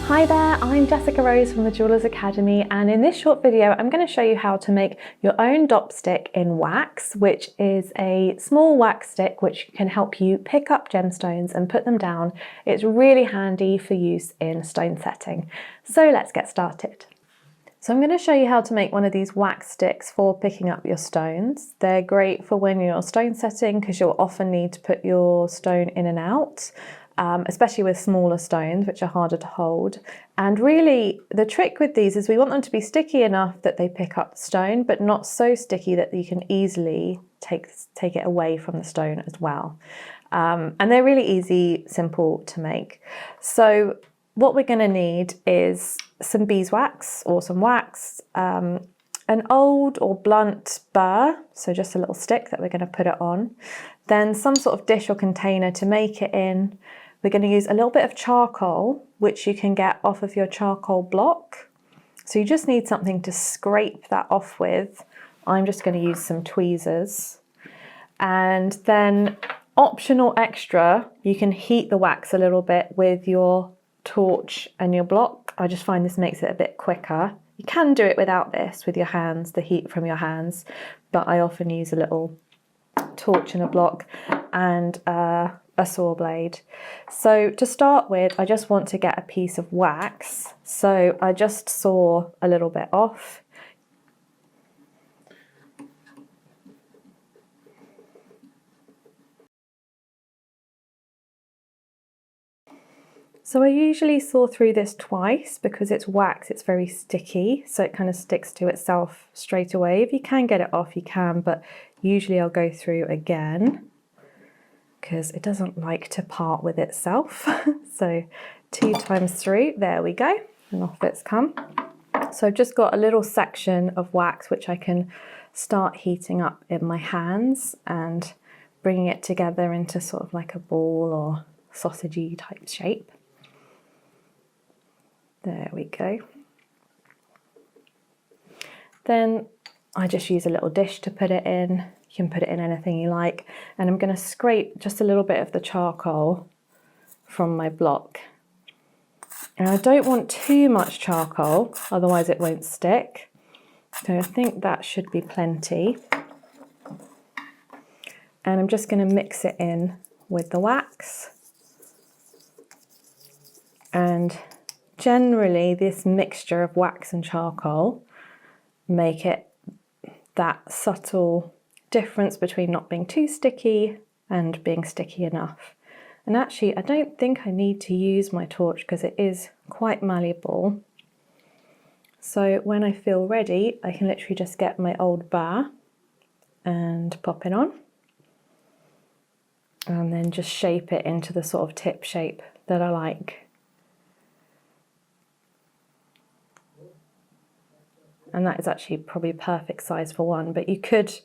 Hi there, I'm Jessica Rose from the Jewellers Academy, and in this short video I'm going to show you how to make your own dop stick in wax, which is a small wax stick which can help you pick up gemstones and put them down. It's really handy for use in stone setting. So let's get started. So I'm going to show you how to make one of these wax sticks for picking up your stones. They're great for when you're stone setting because you'll often need to put your stone in and out. Especially with smaller stones, which are harder to hold. And really, the trick with these is we want them to be sticky enough that they pick up the stone, but not so sticky that you can easily take it away from the stone as well. And they're really easy, simple to make. So what we're going to need is some beeswax or some wax, an old or blunt burr, so just a little stick that we're going to put it on, then some sort of dish or container to make it in. We're going to use a little bit of charcoal, which you can get off of your charcoal block. So you just need something to scrape that off with. I'm just going to use some tweezers. And then optional extra, you can heat the wax a little bit with your torch and your block. I just find this makes it a bit quicker. You can do it without this, with your hands, the heat from your hands, but I often use a little torch and a block and a saw blade. So to start with, I just want to get a piece of wax. So I just saw a little bit off. So I usually saw through this twice because it's wax, it's very sticky, so it kind of sticks to itself straight away. If you can get it off, you can, but usually I'll go through again because it doesn't like to part with itself. So 2 times through, there we go, and off it's come. So I've just got a little section of wax which I can start heating up in my hands and bringing it together into sort of like a ball or sausagey type shape. There we go. Then I just use a little dish to put it in. You can put it in anything you like. And I'm going to scrape just a little bit of the charcoal from my block. And I don't want too much charcoal, otherwise it won't stick. So I think that should be plenty. And I'm just going to mix it in with the wax. And generally this mixture of wax and charcoal make it that subtle difference between not being too sticky and being sticky enough. And actually I don't think I need to use my torch because it is quite malleable. So when I feel ready, I can literally just get my old bar and pop it on. And then just shape it into the sort of tip shape that I like. And that is actually probably a perfect size for one, but you could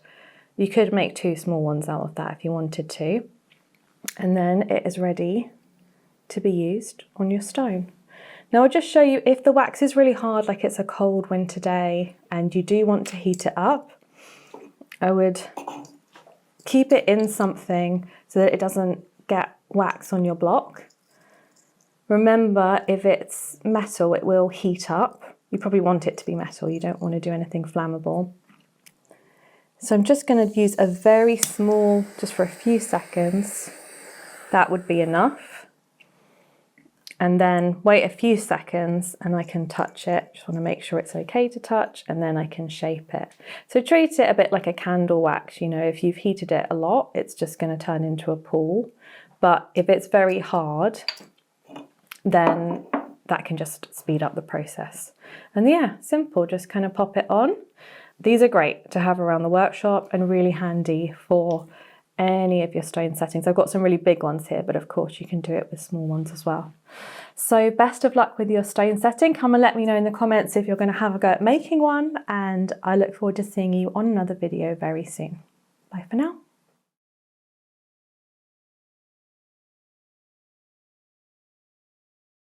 make 2 small ones out of that if you wanted to. And then it is ready to be used on your stone. Now I'll just show you, if the wax is really hard, like it's a cold winter day and you do want to heat it up, I would keep it in something so that it doesn't get wax on your block. Remember, if it's metal, it will heat up. You probably want it to be metal, you don't want to do anything flammable. So I'm just going to use a very small, just for a few seconds, that would be enough. And then wait a few seconds and I can touch it, just want to make sure it's okay to touch, and then I can shape it. So treat it a bit like a candle wax, you know, if you've heated it a lot, it's just going to turn into a pool. But if it's very hard, then that can just speed up the process. And yeah, simple, just kind of pop it on. These are great to have around the workshop and really handy for any of your stone settings. I've got some really big ones here, but of course you can do it with small ones as well. So best of luck with your stone setting. Come and let me know in the comments if you're going to have a go at making one, and I look forward to seeing you on another video very soon. Bye for now.